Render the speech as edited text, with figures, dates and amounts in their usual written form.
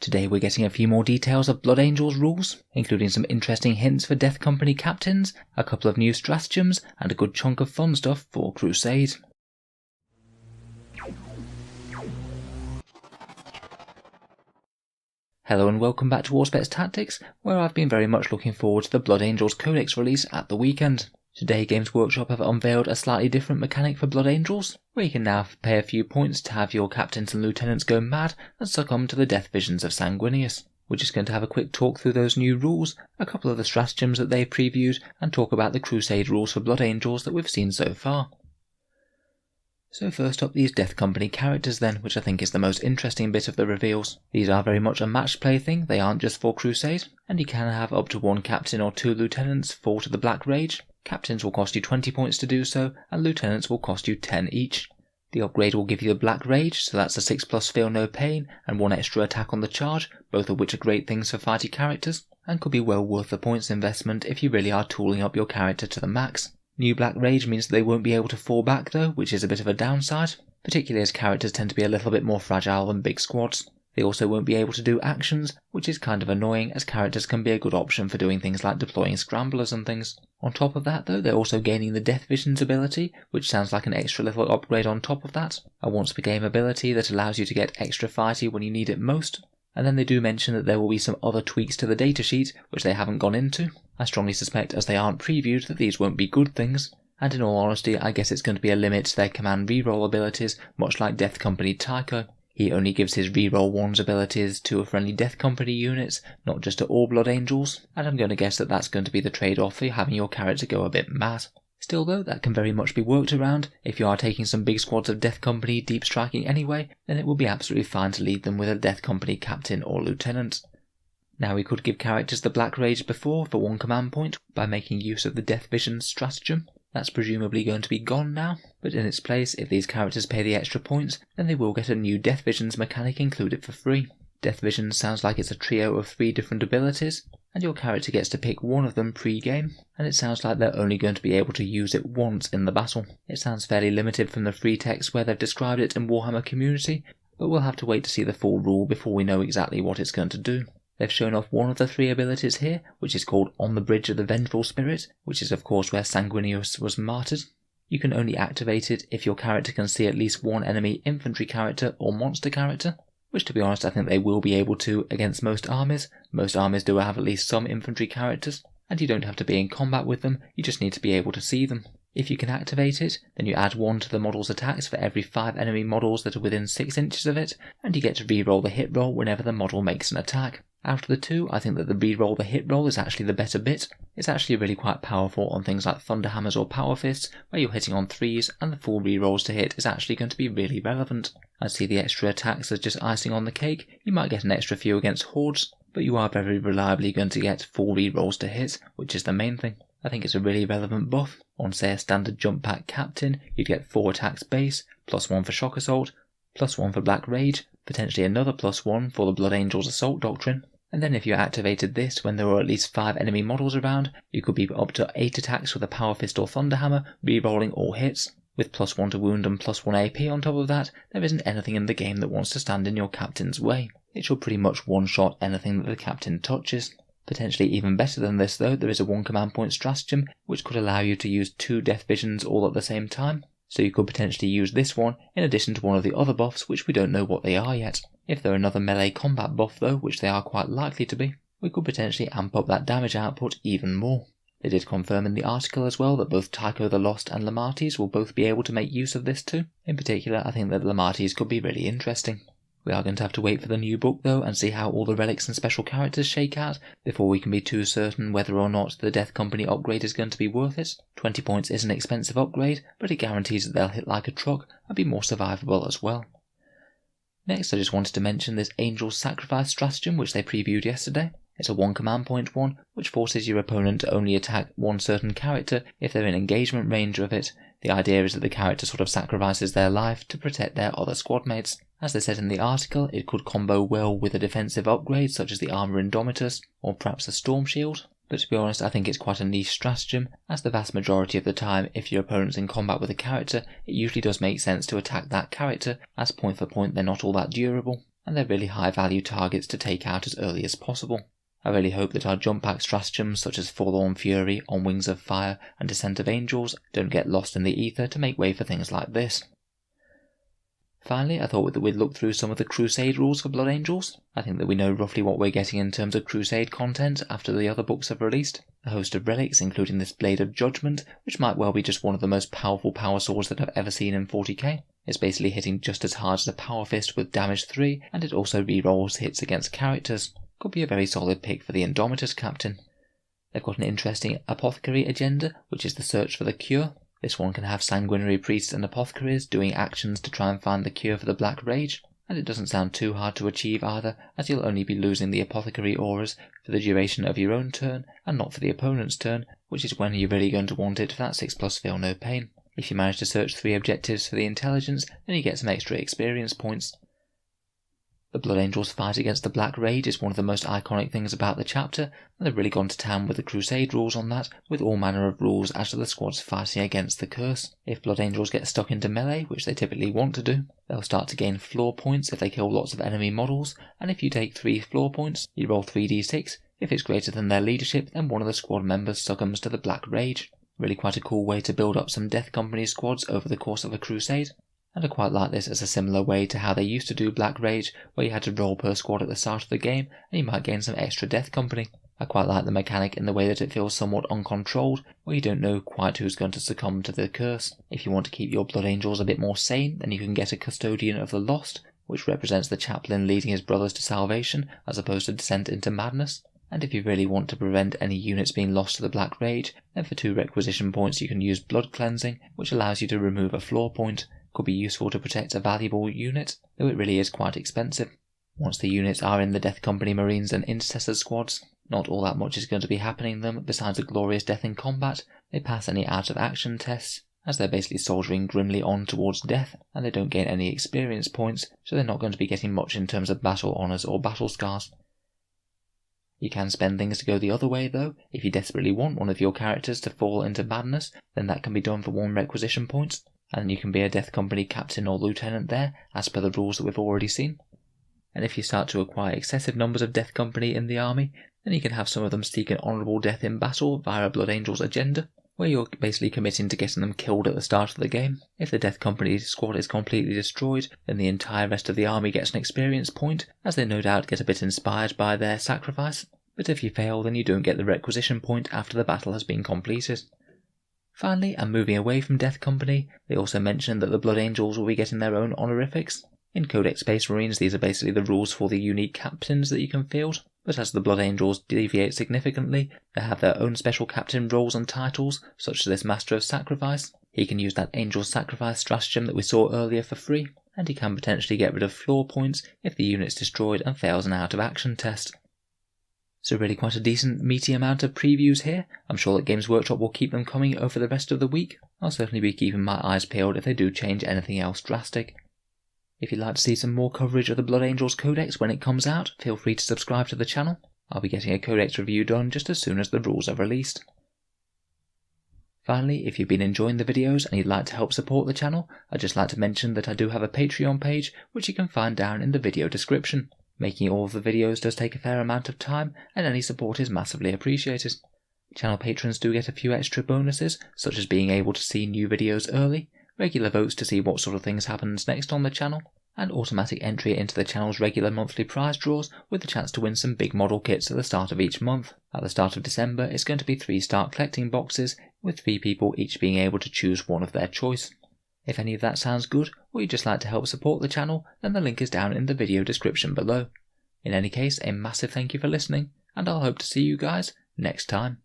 Today we're getting a few more details of Blood Angels rules, including some interesting hints for Death Company captains, a couple of new stratagems, and a good chunk of fun stuff for Crusade. Hello and welcome back to Auspex Tactics, where I've been very much looking forward to the Blood Angels Codex release at the weekend. Today Games Workshop have unveiled a slightly different mechanic for Blood Angels, where you can now pay a few points to have your captains and lieutenants go mad and succumb to the death visions of Sanguinius. We're just going to have a quick talk through those new rules, a couple of the stratagems that they've previewed, and talk about the Crusade rules for Blood Angels that we've seen so far. So first up, these Death Company characters then, which I think is the most interesting bit of the reveals. These are very much a match play thing, they aren't just for Crusade, and you can have up to one captain or two lieutenants fall to the Black Rage. Captains will cost you 20 points to do so, and lieutenants will cost you 10 each. The upgrade will give you the Black Rage, so that's a 6+ feel no pain, and 1 extra attack on the charge, both of which are great things for fighty characters, and could be well worth the points investment if you really are tooling up your character to the max. New Black Rage means they won't be able to fall back though, which is a bit of a downside, particularly as characters tend to be a little bit more fragile than big squads. They also won't be able to do actions, which is kind of annoying as characters can be a good option for doing things like deploying scramblers and things. On top of that though, they're also gaining the Death Visions ability, which sounds like an extra little upgrade on top of that, a once per game ability that allows you to get extra fighty when you need it most. And then they do mention that there will be some other tweaks to the datasheet, which they haven't gone into. I strongly suspect as they aren't previewed that these won't be good things, and in all honesty I guess it's going to be a limit to their command reroll abilities, much like Death Company Tycho. He only gives his reroll 1's abilities to friendly Death Company units, not just to all Blood Angels, and I'm going to guess that that's going to be the trade-off for having your character go a bit mad. Still though, that can very much be worked around. If you are taking some big squads of Death Company deep striking anyway, then it will be absolutely fine to lead them with a Death Company captain or lieutenant. Now we could give characters the Black Rage before for 1 command point by making use of the Death Vision stratagem. That's presumably going to be gone now, but in its place, if these characters pay the extra points, then they will get a new Death Visions mechanic included for free. Death Visions sounds like it's a trio of 3 different abilities, and your character gets to pick one of them pre-game, and it sounds like they're only going to be able to use it once in the battle. It sounds fairly limited from the free text where they've described it in Warhammer Community, but we'll have to wait to see the full rule before we know exactly what it's going to do. They've shown off one of the 3 abilities here, which is called On the Bridge of the Vengeful Spirit, which is of course where Sanguinius was martyred. You can only activate it if your character can see at least one enemy infantry character or monster character, which to be honest I think they will be able to against most armies. Most armies do have at least some infantry characters, and you don't have to be in combat with them, you just need to be able to see them. If you can activate it, then you add 1 to the model's attacks for every 5 enemy models that are within 6 inches of it, and you get to reroll the hit roll whenever the model makes an attack. Out of the 2, I think that the reroll the hit roll is actually the better bit. It's actually really quite powerful on things like Thunderhammers or Power Fists, where you're hitting on 3s, and the full rerolls to hit is actually going to be really relevant. I see the extra attacks as just icing on the cake. You might get an extra few against hordes, but you are very reliably going to get full rerolls to hit, which is the main thing. I think it's a really relevant buff. On say a standard jump pack captain, you'd get 4 attacks base, +1 for shock assault, +1 for Black Rage, potentially another +1 for the Blood Angels Assault Doctrine. And then if you activated this when there were at least 5 enemy models around, you could be up to 8 attacks with a Power Fist or Thunderhammer, re-rolling all hits. With +1 to wound and +1 AP on top of that, there isn't anything in the game that wants to stand in your captain's way. It should pretty much one-shot anything that the captain touches. Potentially even better than this though, there is a 1 command point stratagem, which could allow you to use 2 Death Visions all at the same time. So you could potentially use this one in addition to one of the other buffs, which we don't know what they are yet. If they're another melee combat buff though, which they are quite likely to be, we could potentially amp up that damage output even more. They did confirm in the article as well that both Tycho the Lost and Lamartes will both be able to make use of this too. In particular, I think that Lamartes could be really interesting. We are going to have to wait for the new book though and see how all the relics and special characters shake out before we can be too certain whether or not the Death Company upgrade is going to be worth it. 20 points is an expensive upgrade, but it guarantees that they'll hit like a truck and be more survivable as well. Next I just wanted to mention this Angel's Sacrifice stratagem which they previewed yesterday. It's a 1 command point one, which forces your opponent to only attack one certain character if they're in engagement range of it. The idea is that the character sort of sacrifices their life to protect their other squad mates. As they said in the article, it could combo well with a defensive upgrade such as the Armor Indomitus or perhaps the Storm Shield. But to be honest, I think it's quite a niche stratagem, as the vast majority of the time if your opponent's in combat with a character, it usually does make sense to attack that character, as point for point they're not all that durable. and they're really high value targets to take out as early as possible. I really hope that our jump pack stratagems such as Forlorn Fury, On Wings of Fire and Descent of Angels don't get lost in the ether to make way for things like this. Finally, I thought that we'd look through some of the Crusade rules for Blood Angels. I think that we know roughly what we're getting in terms of Crusade content after the other books have released. A host of relics, including this Blade of Judgment, which might well be just one of the most powerful power swords that I've ever seen in 40k. It's basically hitting just as hard as a Power Fist with damage 3, and it also rerolls hits against characters. Could be a very solid pick for the Indomitus captain. They've got an interesting apothecary agenda, which is the search for the cure. This one can have sanguinary priests and apothecaries doing actions to try and find the cure for the Black Rage, and it doesn't sound too hard to achieve either, as you'll only be losing the apothecary auras for the duration of your own turn, and not for the opponent's turn, which is when you're really going to want it for that 6+ Feel No Pain. If you manage to search 3 objectives for the intelligence, then you get some extra experience points. The Blood Angels' fight against the Black Rage is one of the most iconic things about the chapter, and they've really gone to town with the Crusade rules on that, with all manner of rules as to the squads fighting against the curse. If Blood Angels get stuck into melee, which they typically want to do, they'll start to gain floor points if they kill lots of enemy models, and if you take 3 floor points, you roll 3d6. If it's greater than their leadership, then one of the squad members succumbs to the Black Rage. Really quite a cool way to build up some Death Company squads over the course of a crusade. And I quite like this as a similar way to how they used to do Black Rage, where you had to roll per squad at the start of the game, and you might gain some extra Death Company. I quite like the mechanic in the way that it feels somewhat uncontrolled, where you don't know quite who's going to succumb to the curse. If you want to keep your Blood Angels a bit more sane, then you can get a Custodian of the Lost, which represents the chaplain leading his brothers to salvation, as opposed to descent into madness. And if you really want to prevent any units being lost to the Black Rage, then for 2 requisition points you can use Blood Cleansing, which allows you to remove a floor point. Could be useful to protect a valuable unit, though it really is quite expensive. Once the units are in the Death Company Marines and Intercessor squads, not all that much is going to be happening to them besides a glorious death in combat. They pass any out of action tests, as they're basically soldiering grimly on towards death, and they don't gain any experience points, so they're not going to be getting much in terms of battle honours or battle scars. You can spend things to go the other way though. If you desperately want one of your characters to fall into madness, then that can be done for 1 requisition point, and you can be a Death Company captain or lieutenant there, as per the rules that we've already seen. And if you start to acquire excessive numbers of Death Company in the army, then you can have some of them seek an honourable death in battle via a Blood Angels agenda, where you're basically committing to getting them killed at the start of the game. If the Death Company squad is completely destroyed, then the entire rest of the army gets an experience point, as they no doubt get a bit inspired by their sacrifice. But if you fail, then you don't get the requisition point after the battle has been completed. Finally, and moving away from Death Company, they also mentioned that the Blood Angels will be getting their own honorifics. In Codex Space Marines, these are basically the rules for the unique captains that you can field, but as the Blood Angels deviate significantly, they have their own special captain roles and titles, such as this Master of Sacrifice. He can use that Angel Sacrifice stratagem that we saw earlier for free, and he can potentially get rid of floor points if the unit's destroyed and fails an out-of-action test. So really quite a decent meaty amount of previews here. I'm sure that Games Workshop will keep them coming over the rest of the week. I'll certainly be keeping my eyes peeled if they do change anything else drastic. If you'd like to see some more coverage of the Blood Angels Codex when it comes out, feel free to subscribe to the channel. I'll be getting a Codex review done just as soon as the rules are released. Finally, if you've been enjoying the videos and you'd like to help support the channel, I'd just like to mention that I do have a Patreon page, which you can find down in the video description. Making all of the videos does take a fair amount of time, and any support is massively appreciated. Channel patrons do get a few extra bonuses, such as being able to see new videos early, regular votes to see what sort of things happens next on the channel, and automatic entry into the channel's regular monthly prize draws with the chance to win some big model kits at the start of each month. At the start of December, it's going to be 3 start collecting boxes, with 3 people each being able to choose one of their choice. If any of that sounds good, or you'd just like to help support the channel, then the link is down in the video description below. In any case, a massive thank you for listening, and I'll hope to see you guys next time.